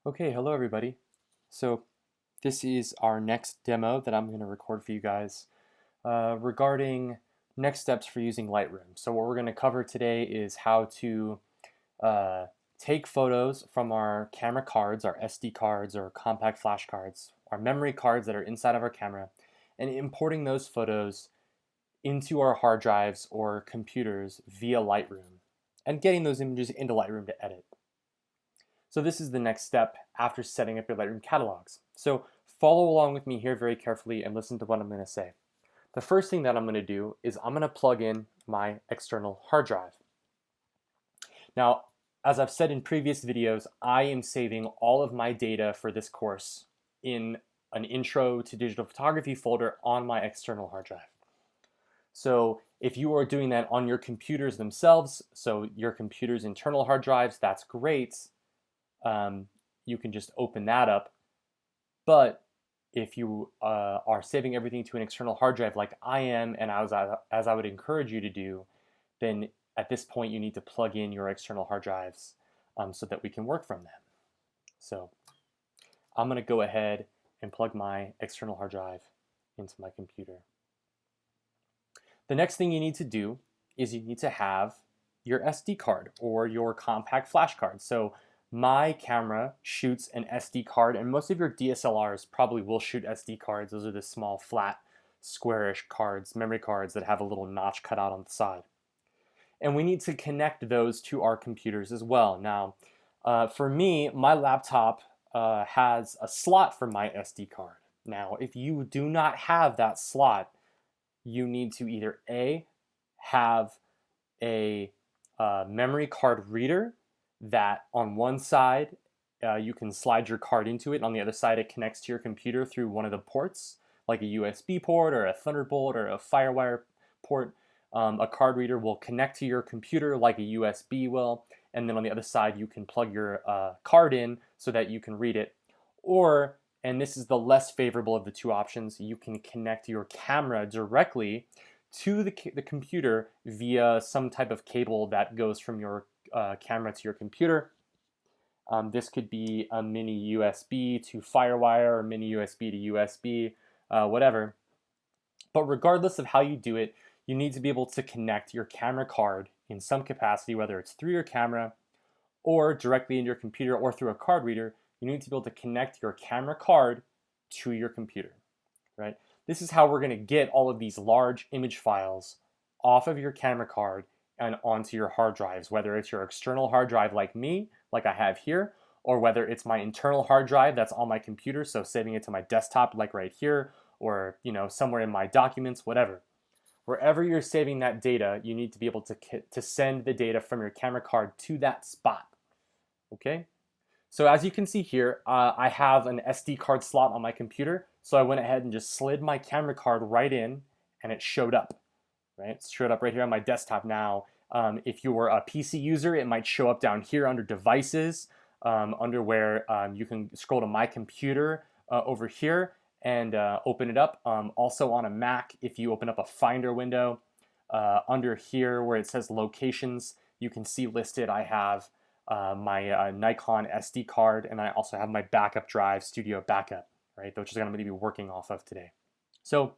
Okay, hello everybody. So this is our next demo that I'm going to record for you guys regarding next steps for using Lightroom. So what we're going to cover today is how to uh, take photos from our camera cards, our SD cards or compact flash cards, our memory cards that are inside of our camera, and importing those photos into our hard drives or computers via Lightroom and getting those images into Lightroom to edit. So this is the next step after setting up your Lightroom catalogs. So follow along with me here very carefully and listen to what I'm going to say. The first thing that I'm going to do is I'm going to plug in my external hard drive. Now, as I've said in previous videos, I am saving all of my data for this course in an intro to digital photography folder on my external hard drive. So if you are doing that on your computers themselves, so your computer's internal hard drives, that's great. You can just open that up. But if you are saving everything to an external hard drive like I am, and as I would encourage you to do, then at this point you need to plug in your external hard drives so that we can work from them. So I'm going to go ahead and plug my external hard drive into my computer. The next thing you need to do is you need to have your SD card or your compact flash card. So my camera shoots an SD card, and most of your DSLRs probably will shoot SD cards. Those are the small, flat, squarish cards, memory cards that have a little notch cut out on the side. And we need to connect those to our computers as well. Now, for me, my laptop has a slot for my SD card. Now, if you do not have that slot, you need to either A, have a memory card reader that on one side you can slide your card into it, on the other side it connects to your computer through one of the ports, like a USB port or a Thunderbolt or a Firewire port. A card reader will connect to your computer like a USB will, and then on the other side you can plug your card in so that you can read it. Or, and this is the less favorable of the two options, you can connect your camera directly to the computer via some type of cable that goes from your camera to your computer. This could be a mini USB to Firewire or mini USB to USB, whatever. But regardless of how you do it, you need to be able to connect your camera card in some capacity, whether it's through your camera or directly into your computer or through a card reader. You need to be able to connect your camera card to your computer, right? This is how we're going to get all of these large image files off of your camera card and onto your hard drives, whether it's your external hard drive like me, like I have here, or whether it's my internal hard drive that's on my computer, so saving it to my desktop like right here, or somewhere in my documents, whatever. Wherever you're saving that data, you need to be able to send the data from your camera card to that spot, okay? So as you can see here, I have an SD card slot on my computer, so I went ahead and just slid my camera card right in, and it showed up. Right? It showed up right here on my desktop now. If you were a PC user, it might show up down here under devices, under where you can scroll to my computer over here and open it up. Also on a Mac, if you open up a Finder window, under here where it says locations, you can see listed I have my Nikon SD card, and I also have my backup drive, Studio Backup, right? Which is going to be working off of today. So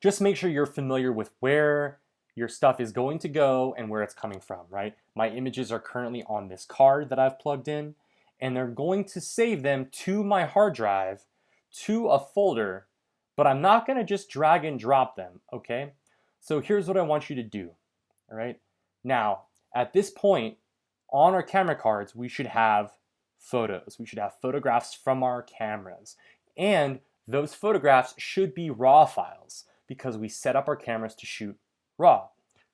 just make sure you're familiar with where your stuff is going to go and where it's coming from, right? My images are currently on this card that I've plugged in, and they're going to save them to my hard drive, to a folder, but I'm not going to just drag and drop them, okay? So here's what I want you to do, all right? Now, at this point, on our camera cards, we should have photos. We should have photographs from our cameras, and those photographs should be RAW files, because we set up our cameras to shoot RAW,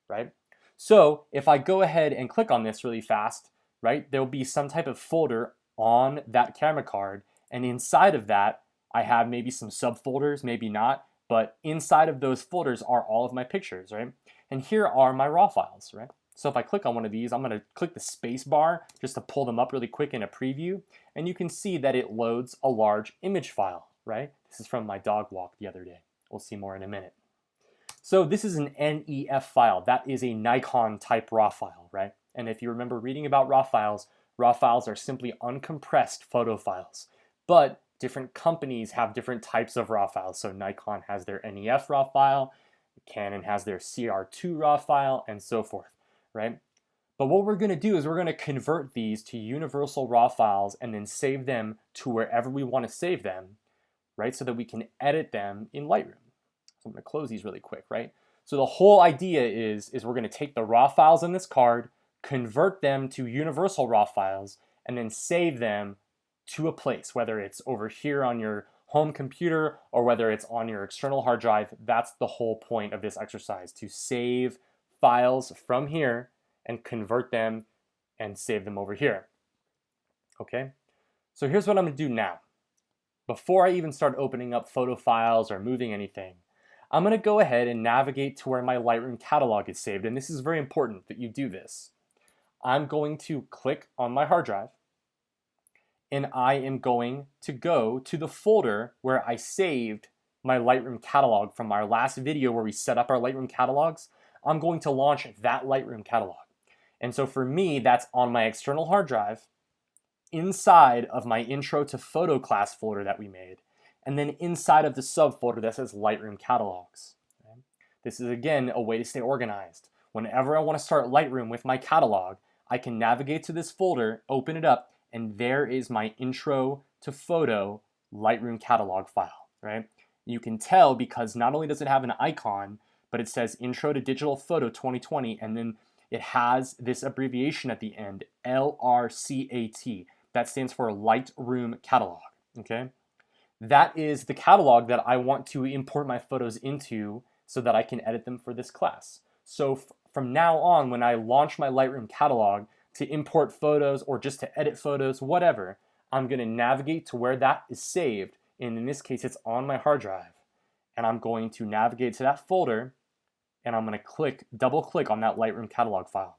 right? So if I go ahead and click on this really fast, right, there'll be some type of folder on that camera card, and inside of that, I have maybe some subfolders, maybe not, but inside of those folders are all of my pictures, right? And here are my RAW files, right? So if I click on one of these, I'm gonna click the space bar just to pull them up really quick in a preview, and you can see that it loads a large image file, right? This is from my dog walk the other day. We'll see more in a minute. So this is an NEF file. That is a Nikon type RAW file, right? And if you remember reading about RAW files, RAW files are simply uncompressed photo files, but different companies have different types of RAW files. So Nikon has their NEF RAW file, Canon has their CR2 RAW file, and so forth, right? But what we're going to do is we're going to convert these to universal RAW files and then save them to wherever we want to save them, right? So that we can edit them in Lightroom. So I'm going to close these really quick, right? So the whole idea is we're going to take the RAW files in this card, convert them to universal RAW files, and then save them to a place, whether it's over here on your home computer or whether it's on your external hard drive. That's the whole point of this exercise, to save files from here and convert them and save them over here. Okay, so here's what I'm going to do now. Before I even start opening up photo files or moving anything, I'm going to go ahead and navigate to where my Lightroom catalog is saved, and this is very important that you do this. I'm going to click on my hard drive, and I am going to go to the folder where I saved my Lightroom catalog from our last video where we set up our Lightroom catalogs. I'm going to launch that Lightroom catalog. And so for me, that's on my external hard drive, inside of my Intro to Photo class folder that we made, and then inside of the subfolder that says Lightroom Catalogs. Okay? This is, again, a way to stay organized. Whenever I want to start Lightroom with my catalog, I can navigate to this folder, open it up, and there is my Intro to Photo Lightroom catalog file, right? You can tell because not only does it have an icon, but it says Intro to Digital Photo 2020, and then it has this abbreviation at the end, LRCAT. That stands for Lightroom Catalog, okay? That is the catalog that I want to import my photos into so that I can edit them for this class. So from now on, when I launch my Lightroom catalog to import photos or just to edit photos, whatever, I'm going to navigate to where that is saved. And in this case, it's on my hard drive. And I'm going to navigate to that folder, and I'm going to double click on that Lightroom catalog file.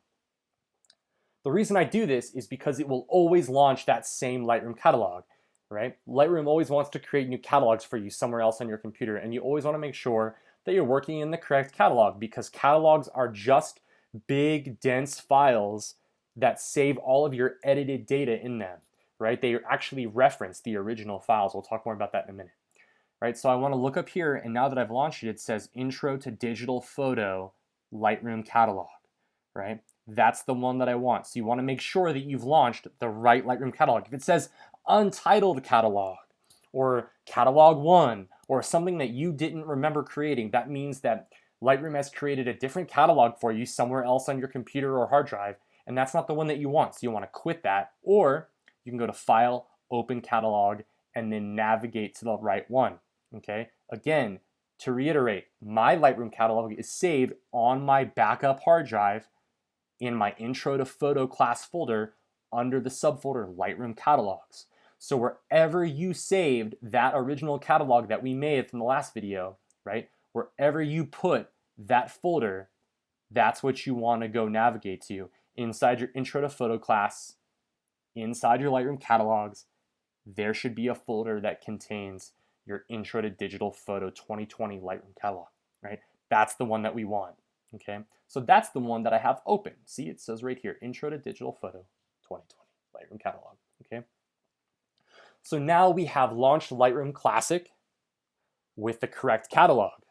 The reason I do this is because it will always launch that same Lightroom catalog, right? Lightroom always wants to create new catalogs for you somewhere else on your computer, and you always want to make sure that you're working in the correct catalog, because catalogs are just big, dense files that save all of your edited data in them, right? They actually reference the original files. We'll talk more about that in a minute. Right, so I want to look up here, and now that I've launched it, it says Intro to Digital Photo Lightroom Catalog, right? That's the one that I want. So you want to make sure that you've launched the right Lightroom catalog. If it says Untitled Catalog or Catalog 1 or something that you didn't remember creating, that means that Lightroom has created a different catalog for you somewhere else on your computer or hard drive, and that's not the one that you want. So you want to quit that, or you can go to File, Open Catalog, and then navigate to the right one. Okay, again, to reiterate, my Lightroom catalog is saved on my backup hard drive in my Intro to Photo class folder under the subfolder Lightroom Catalogs. So wherever you saved that original catalog that we made from the last video, right, wherever you put that folder, that's what you want to go navigate to. Inside your Intro to Photo class, inside your Lightroom Catalogs, there should be a folder that contains your Intro to Digital Photo 2020 Lightroom catalog, right? That's the one that we want, okay? So that's the one that I have open. See, it says right here, Intro to Digital Photo 2020 Lightroom catalog, okay? So now we have launched Lightroom Classic with the correct catalog,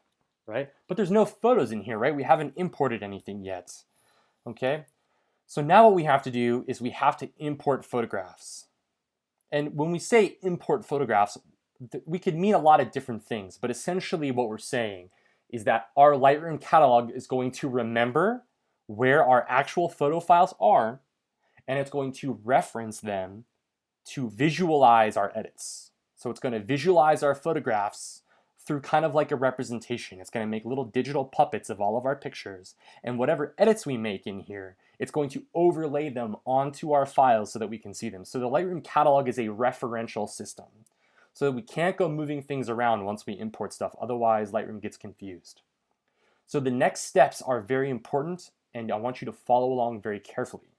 right? But there's no photos in here, right? We haven't imported anything yet, okay? So now what we have to do is we have to import photographs. And when we say import photographs, we could mean a lot of different things, but essentially what we're saying is that our Lightroom catalog is going to remember where our actual photo files are, and it's going to reference them to visualize our edits. So it's going to visualize our photographs through kind of like a representation. It's going to make little digital puppets of all of our pictures, and whatever edits we make in here, it's going to overlay them onto our files so that we can see them. So the Lightroom catalog is a referential system. So we can't go moving things around once we import stuff, otherwise Lightroom gets confused. So the next steps are very important, and I want you to follow along very carefully,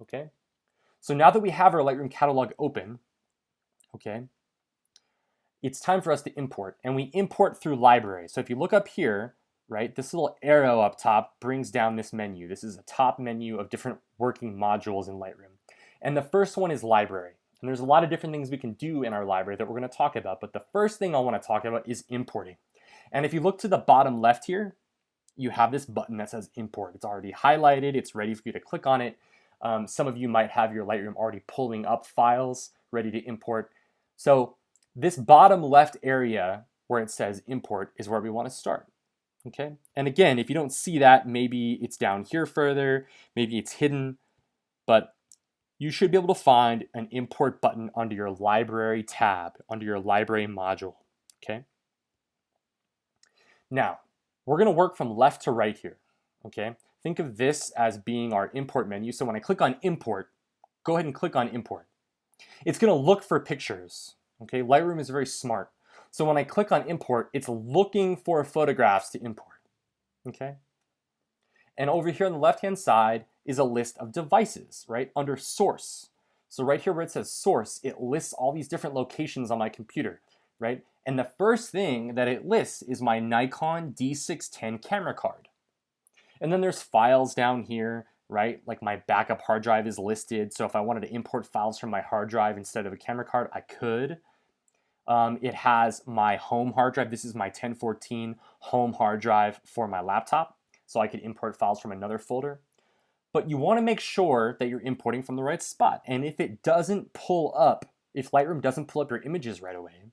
okay? So now that we have our Lightroom catalog open, okay, it's time for us to import, and we import through library. So if you look up here, right, this little arrow up top brings down this menu. This is a top menu of different working modules in Lightroom. And the first one is library. And there's a lot of different things we can do in our library that we're going to talk about, but the first thing I want to talk about is importing. And if you look to the bottom left here, you have this button that says import. It's already highlighted, it's ready for you to click on it. Some of you might have your Lightroom already pulling up files ready to import. So this bottom left area where it says import is where we want to start. Okay, and again, if you don't see that, maybe it's down here further, maybe it's hidden, but you should be able to find an import button under your library tab, under your library module. Okay, now we're going to work from left to right here. Okay, think of this as being our import menu. So when I click on import, go ahead and click on import. It's going to look for pictures. Okay, Lightroom is very smart. So when I click on import, it's looking for photographs to import. Okay, and over here on the left-hand side is a list of devices, right, under source. So right here where it says source, it lists all these different locations on my computer, right? And the first thing that it lists is my Nikon D610 camera card. And then there's files down here, right? Like my backup hard drive is listed. So if I wanted to import files from my hard drive instead of a camera card, I could. It has my home hard drive. This is my 1014 home hard drive for my laptop. So I could import files from another folder. But you want to make sure that you're importing from the right spot. And if it doesn't pull up, if Lightroom doesn't pull up your images right away,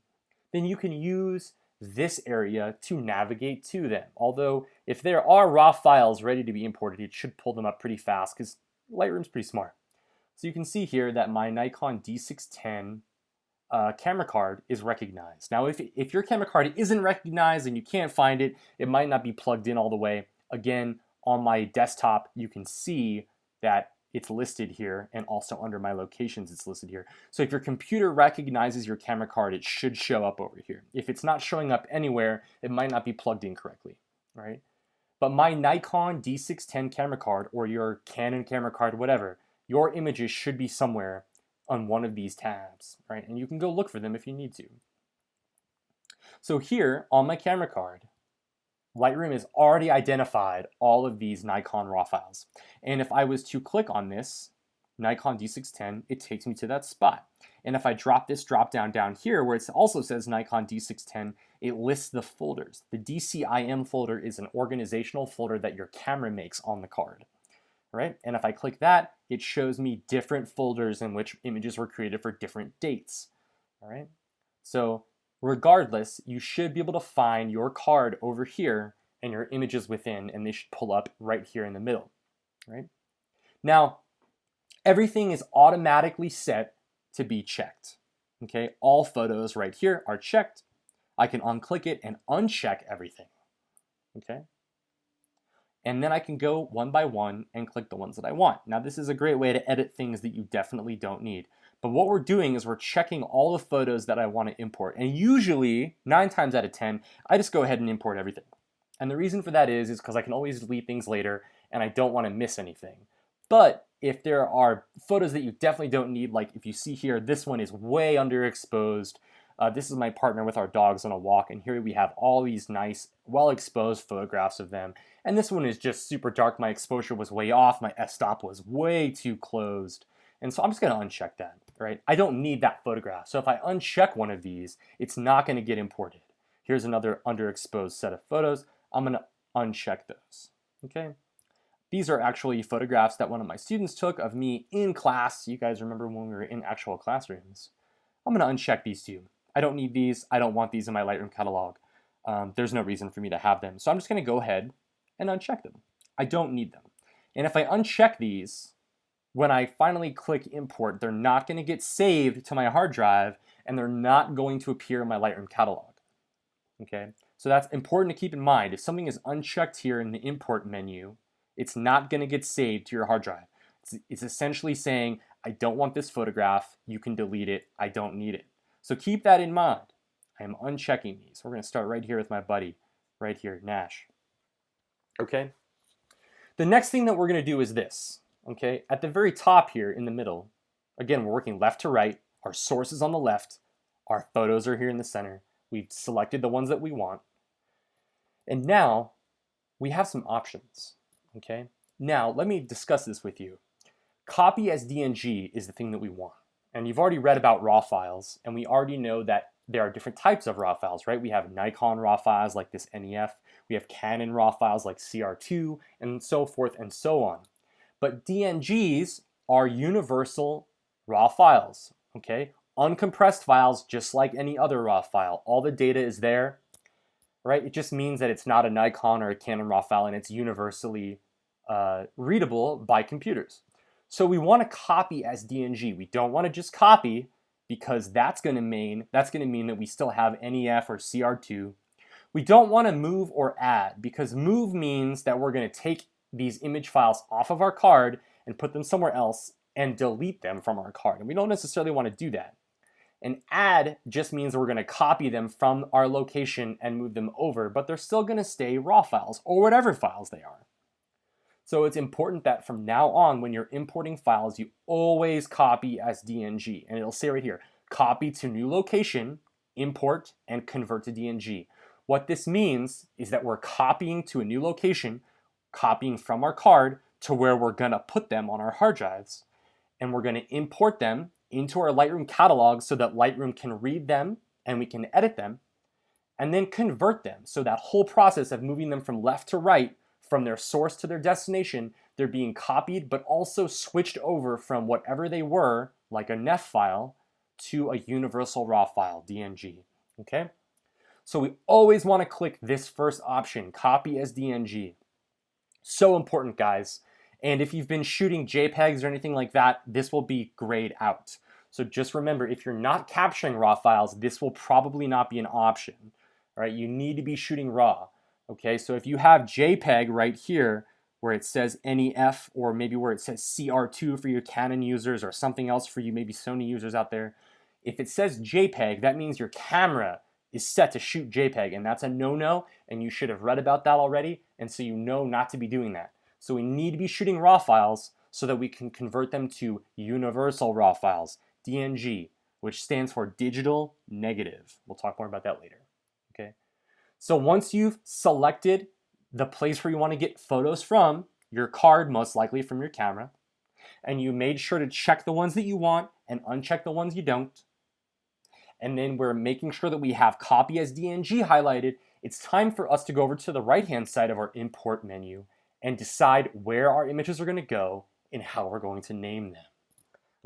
then you can use this area to navigate to them. Although if there are raw files ready to be imported, it should pull them up pretty fast because Lightroom's pretty smart. So you can see here that my Nikon D610 camera card is recognized. Now, if your camera card isn't recognized and you can't find it, it might not be plugged in all the way. Again, on my desktop, you can see that it's listed here, and also under my locations, it's listed here. So if your computer recognizes your camera card, it should show up over here. If it's not showing up anywhere, it might not be plugged in correctly, right? But my Nikon D610 camera card, or your Canon camera card, whatever, your images should be somewhere on one of these tabs, right? And you can go look for them if you need to. So here on my camera card, Lightroom has already identified all of these Nikon RAW files. And if I was to click on this Nikon D610, it takes me to that spot. And if I drop this drop down here where it also says Nikon D610, it lists the folders. The DCIM folder is an organizational folder that your camera makes on the card, right? And if I click that, it shows me different folders in which images were created for different dates, all right? So regardless, you should be able to find your card over here and your images within, and they should pull up right here in the middle, right? Now, everything is automatically set to be checked, okay? All photos right here are checked. I can unclick it and uncheck everything, okay? And then I can go one by one and click the ones that I want. Now, this is a great way to edit things that you definitely don't need. But what we're doing is we're checking all the photos that I want to import. And usually, 9 times out of 10, I just go ahead and import everything. And the reason for that is because I can always delete things later and I don't want to miss anything. But if there are photos that you definitely don't need, like if you see here, this one is way underexposed. This is my partner with our dogs on a walk, and here we have all these nice, well-exposed photographs of them. And this one is just super dark. My exposure was way off. My f-stop was way too closed. And so I'm just going to uncheck that, right? I don't need that photograph. So if I uncheck one of these, it's not going to get imported. Here's another underexposed set of photos. I'm going to uncheck those, okay? These are actually photographs that one of my students took of me in class. You guys remember when we were in actual classrooms. I'm going to uncheck these two. I don't need these. I don't want these in my Lightroom catalog. There's no reason for me to have them. So I'm just going to go ahead and uncheck them. I don't need them. And if I uncheck these, when I finally click import, they're not going to get saved to my hard drive, and they're not going to appear in my Lightroom catalog. Okay, so that's important to keep in mind. If something is unchecked here in the import menu, it's not going to get saved to your hard drive. It's essentially saying, I don't want this photograph. You can delete it. I don't need it. So keep that in mind. I am unchecking these. We're going to start right here with my buddy, right here, Nash. Okay. The next thing that we're going to do is this. Okay. At the very top here in the middle, again, we're working left to right. Our source is on the left. Our photos are here in the center. We've selected the ones that we want. And now we have some options. Okay. Now let me discuss this with you. Copy as DNG is the thing that we want. And you've already read about raw files, and we already know that there are different types of raw files, right? We have Nikon raw files like this NEF, we have Canon raw files like CR2, and so forth and so on. But DNGs are universal raw files, okay? Uncompressed files, just like any other raw file. All the data is there, right? It just means that it's not a Nikon or a Canon raw file, and it's universally readable by computers. So we want to copy as DNG. We don't want to just copy, because that's going to mean that we still have NEF or CR2. We don't want to move or add, because move means that we're going to take these image files off of our card and put them somewhere else and delete them from our card. And we don't necessarily want to do that. And add just means we're going to copy them from our location and move them over, but they're still going to stay raw files or whatever files they are. So it's important that from now on, when you're importing files, you always copy as DNG. And it'll say right here, copy to new location, import, and convert to DNG. What this means is that we're copying to a new location, copying from our card to where we're going to put them on our hard drives. And we're going to import them into our Lightroom catalog so that Lightroom can read them and we can edit them, and then convert them. So that whole process of moving them from left to right, from their source to their destination, they're being copied but also switched over from whatever they were, like a NEF file, to a universal raw file, DNG, okay? So we always want to click this first option, copy as DNG. So important, guys. And if you've been shooting JPEGs or anything like that, this will be grayed out. So just remember, if you're not capturing raw files, this will probably not be an option, all right? You need to be shooting raw. Okay, so if you have JPEG right here where it says NEF, or maybe where it says CR2 for your Canon users, or something else for you, maybe Sony users out there, if it says JPEG, that means your camera is set to shoot JPEG, and that's a no-no, and you should have read about that already, and so you know not to be doing that. So we need to be shooting raw files so that we can convert them to universal raw files, DNG, which stands for digital negative. We'll talk more about that later, okay? So once you've selected the place where you want to get photos from, your card, most likely from your camera, and you made sure to check the ones that you want and uncheck the ones you don't, and then we're making sure that we have copy as DNG highlighted, it's time for us to go over to the right-hand side of our import menu and decide where our images are going to go and how we're going to name them.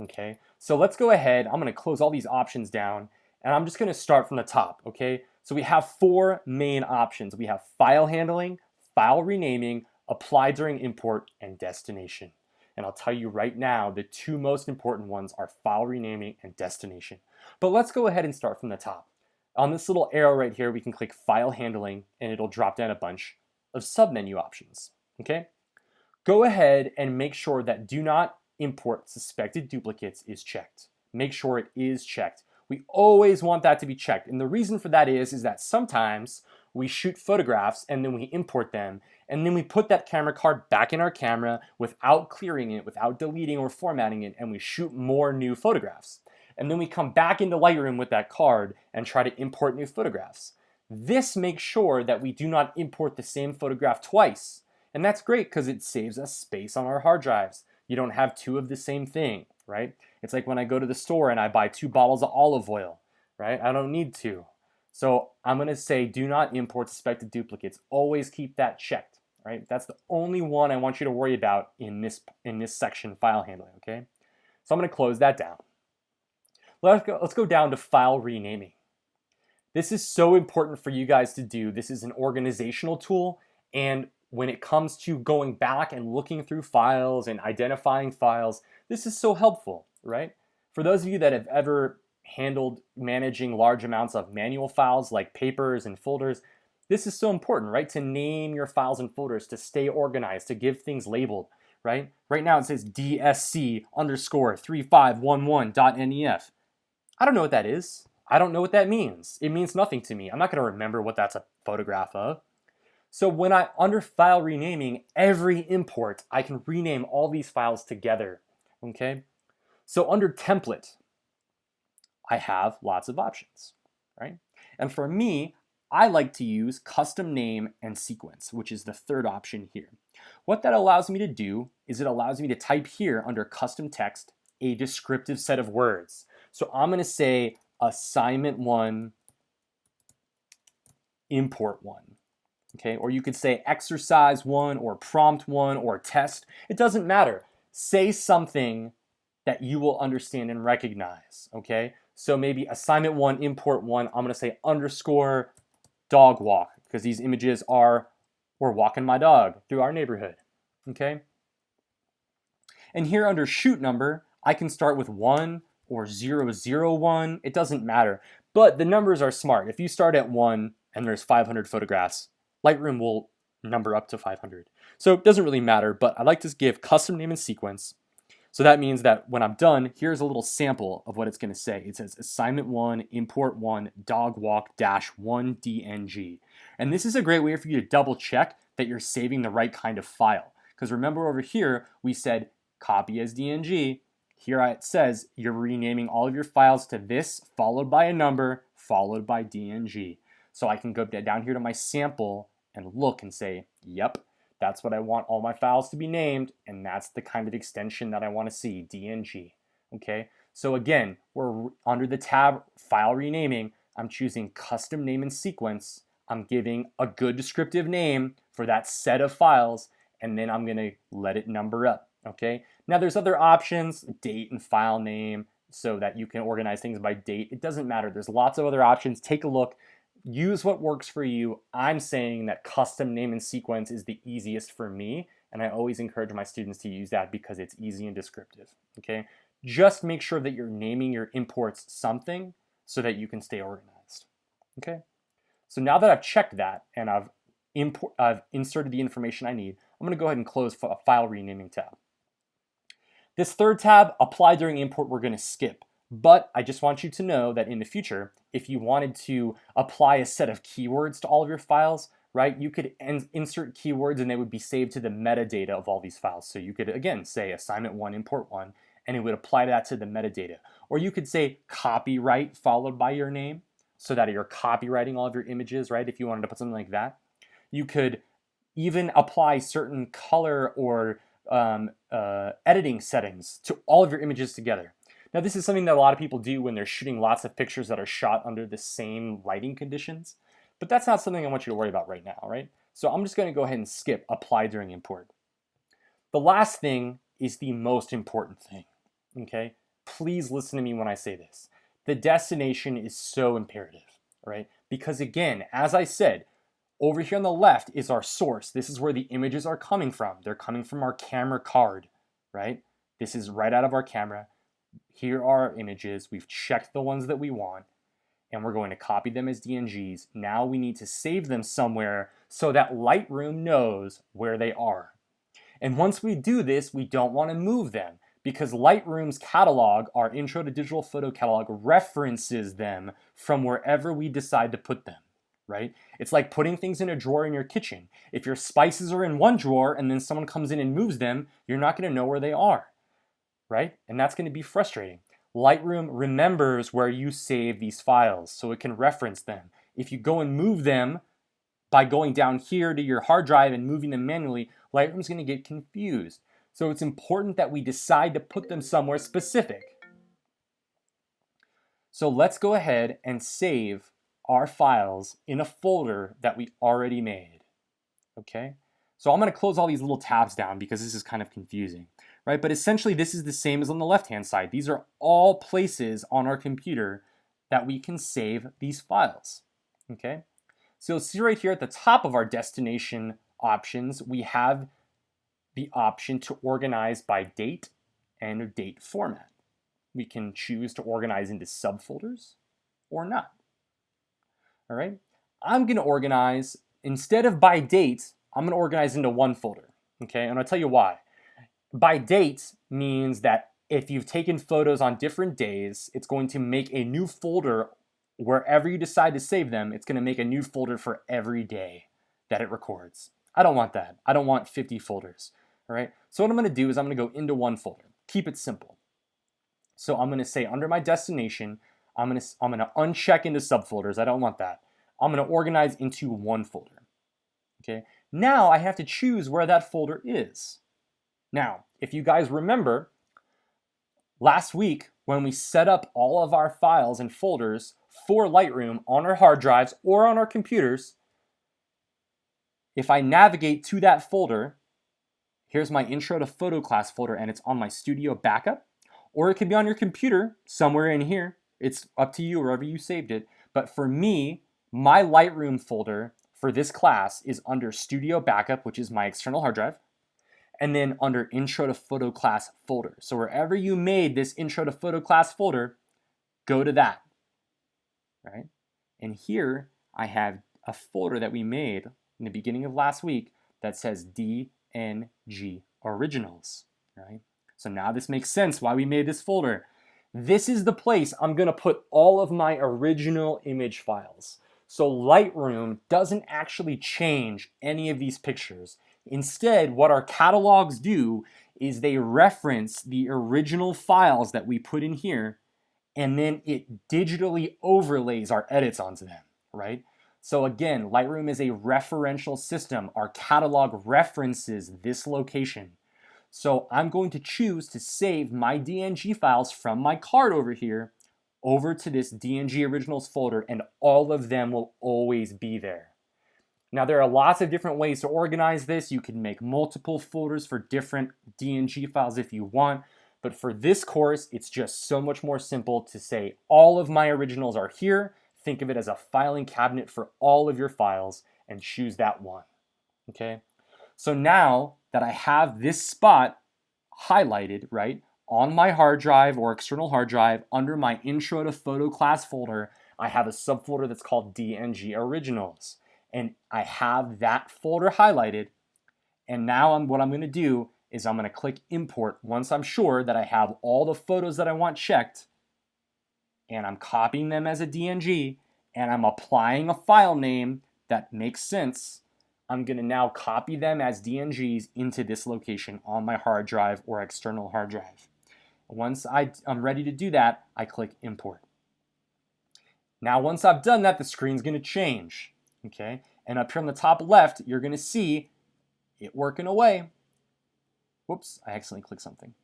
Okay, so let's go ahead. I'm going to close all these options down, and I'm just going to start from the top, okay? So we have four main options. We have file handling, file renaming, apply during import, and destination. And I'll tell you right now, the two most important ones are file renaming and destination. But let's go ahead and start from the top. On this little arrow right here, we can click file handling, and it'll drop down a bunch of submenu options, okay? Go ahead and make sure that do not import suspected duplicates is checked. Make sure it is checked. We always want that to be checked. And the reason for that is that sometimes we shoot photographs and then we import them, and then we put that camera card back in our camera without clearing it, without deleting or formatting it, and we shoot more new photographs. And then we come back into Lightroom with that card and try to import new photographs. This makes sure that we do not import the same photograph twice. And that's great because it saves us space on our hard drives. You don't have two of the same thing, right? It's like when I go to the store and I buy 2 bottles of olive oil, right? I don't need to. So I'm going to say do not import suspected duplicates. Always keep that checked, right? That's the only one I want you to worry about in this section, file handling, okay? So I'm going to close that down. Let's go down to file renaming. This is so important for you guys to do. This is an organizational tool, and when it comes to going back and looking through files and identifying files, this is so helpful, right? For those of you that have ever handled managing large amounts of manual files like papers and folders, this is so important, right? To name your files and folders, to stay organized, to give things labeled, right? Right now it says DSC_3511.NEF. I don't know what that is. I don't know what that means. It means nothing to me. I'm not going to remember what that's a photograph of. So when under file renaming, every import, I can rename all these files together, okay? So under template, I have lots of options, right? And for me, I like to use custom name and sequence, which is the third option here. What that allows me to do is it allows me to type here under custom text a descriptive set of words. So I'm going to say assignment 1, import 1. Okay, or you could say exercise 1 or prompt 1 or test. It doesn't matter. Say something that you will understand and recognize. Okay, so maybe assignment 1, import 1, I'm going to say underscore dog walk, because these images are, we're walking my dog through our neighborhood. Okay, and here under shoot number, I can start with 1 or 001. It doesn't matter, but the numbers are smart. If you start at 1 and there's 500 photographs, Lightroom will number up to 500. So it doesn't really matter, but I like to give custom name and sequence. So that means that when I'm done, here's a little sample of what it's going to say. It says assignment 1, import 1, dog walk -1 DNG. And this is a great way for you to double check that you're saving the right kind of file. Because remember over here, we said copy as DNG. Here it says you're renaming all of your files to this, followed by a number, followed by DNG. So I can go down here to my sample and look and say, yep, that's what I want all my files to be named, and that's the kind of extension that I want to see, DNG. Okay, so again, we're under the tab File Renaming. I'm choosing Custom Name and Sequence. I'm giving a good descriptive name for that set of files, and then I'm going to let it number up. Okay, now there's other options, date and file name, so that you can organize things by date. It doesn't matter. There's lots of other options. Take a look. Use what works for you. I'm saying that custom name and sequence is the easiest for me, and I always encourage my students to use that because it's easy and descriptive. Okay, just make sure that you're naming your imports something so that you can stay organized. Okay, so now that I've checked that and I've inserted the information I need, I'm going to go ahead and close a File Renaming tab. This third tab, Apply During Import, we're going to skip. But I just want you to know that in the future, if you wanted to apply a set of keywords to all of your files, right, you could insert keywords and they would be saved to the metadata of all these files. So you could, again, say assignment 1, import 1, and it would apply that to the metadata. Or you could say copyright followed by your name so that you're copywriting all of your images, right, if you wanted to put something like that. You could even apply certain color or editing settings to all of your images together. Now, this is something that a lot of people do when they're shooting lots of pictures that are shot under the same lighting conditions, but that's not something I want you to worry about right now, right? So I'm just going to go ahead and skip Apply During Import. The last thing is the most important thing, okay? Please listen to me when I say this. The destination is so imperative, right? Because again, as I said, over here on the left is our source. This is where the images are coming from. They're coming from our camera card, right? This is right out of our camera. Here are our images. We've checked the ones that we want, and we're going to copy them as DNGs. Now we need to save them somewhere so that Lightroom knows where they are. And once we do this, we don't want to move them because Lightroom's catalog, our Intro to Digital Photo catalog, references them from wherever we decide to put them, right? It's like putting things in a drawer in your kitchen. If your spices are in one drawer and then someone comes in and moves them, you're not going to know where they are. Right? And that's going to be frustrating. Lightroom remembers where you save these files, so it can reference them. If you go and move them by going down here to your hard drive and moving them manually, Lightroom's going to get confused. So it's important that we decide to put them somewhere specific. So let's go ahead and save our files in a folder that we already made. Okay? So I'm going to close all these little tabs down because this is kind of confusing. Right? But essentially this is the same as on the left-hand side. These are all places on our computer that we can save these files. Okay? So you'll see right here at the top of our destination options, we have the option to organize by date and date format. We can choose to organize into subfolders or not. All right? I'm going to organize, instead of by date, I'm going to organize into one folder. Okay? And I'll tell you why. By date means that if you've taken photos on different days, it's going to make a new folder wherever you decide to save them. It's going to make a new folder for every day that it records. I don't want that. I don't want 50 folders. All right. So what I'm going to do is I'm going to go into one folder. Keep it simple. So I'm going to say under my destination, I'm going to uncheck into subfolders. I don't want that. I'm going to organize into one folder. Okay, now I have to choose where that folder is. Now, if you guys remember, last week when we set up all of our files and folders for Lightroom on our hard drives or on our computers, if I navigate to that folder, here's my intro to photo class folder and it's on my studio backup, or it could be on your computer somewhere in here. It's up to you wherever you saved it. But for me, my Lightroom folder for this class is under studio backup, which is my external hard drive, and then under intro to photo class folder. So wherever you made this intro to photo class folder, go to that, right? And here I have a folder that we made in the beginning of last week that says DNG Originals, right? So now this makes sense why we made this folder. This is the place I'm gonna put all of my original image files. So Lightroom doesn't actually change any of these pictures. Instead, what our catalogs do is they reference the original files that we put in here, and then it digitally overlays our edits onto them, right? So again, Lightroom is a referential system. Our catalog references this location. So I'm going to choose to save my DNG files from my card over here over to this DNG Originals folder, and all of them will always be there. Now, there are lots of different ways to organize this. You can make multiple folders for different DNG files if you want, but for this course, it's just so much more simple to say all of my originals are here. Think of it as a filing cabinet for all of your files and choose that one, okay? So now that I have this spot highlighted, right, on my hard drive or external hard drive under my intro to photo class folder, I have a subfolder that's called DNG Originals. And I have that folder highlighted. And now what I'm going to do is I'm going to click import once I'm sure that I have all the photos that I want checked. And I'm copying them as a DNG. And I'm applying a file name that makes sense. I'm going to now copy them as DNGs into this location on my hard drive or external hard drive. Once I'm ready to do that, I click import. Now, once I've done that, the screen's going to change. Okay, and up here on the top left, you're going to see it working away. Whoops, I accidentally clicked something.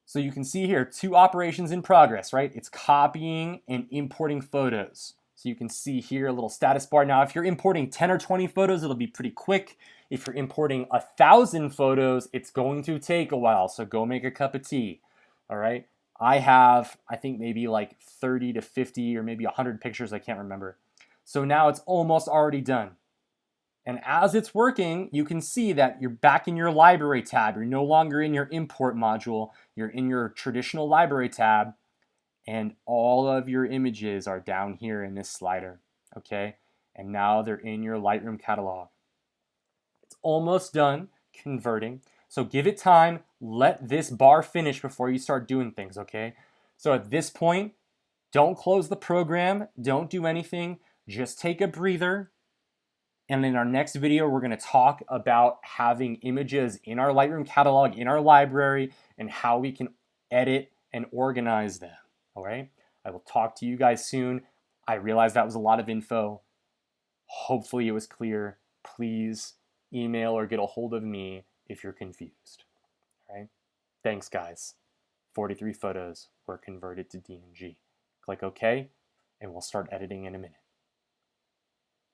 So you can see here, 2 operations in progress, right? It's copying and importing photos. So you can see here a little status bar. Now, if you're importing 10 or 20 photos, it'll be pretty quick. If you're importing 1,000 photos, it's going to take a while. So go make a cup of tea, all right? I have, I think maybe like 30 to 50 or maybe 100 pictures, I can't remember. So now it's almost already done. And as it's working, you can see that you're back in your library tab. You're no longer in your import module. You're in your traditional library tab. And all of your images are down here in this slider. Okay? And now they're in your Lightroom catalog. It's almost done converting. So give it time. Let this bar finish before you start doing things. Okay? So at this point, don't close the program. Don't do anything. Just take a breather, and in our next video, we're going to talk about having images in our Lightroom catalog, in our library, and how we can edit and organize them, all right? I will talk to you guys soon. I realize that was a lot of info. Hopefully it was clear. Please email or get a hold of me if you're confused, all right? Thanks, guys. 43 photos were converted to DNG. Click OK, and we'll start editing in a minute.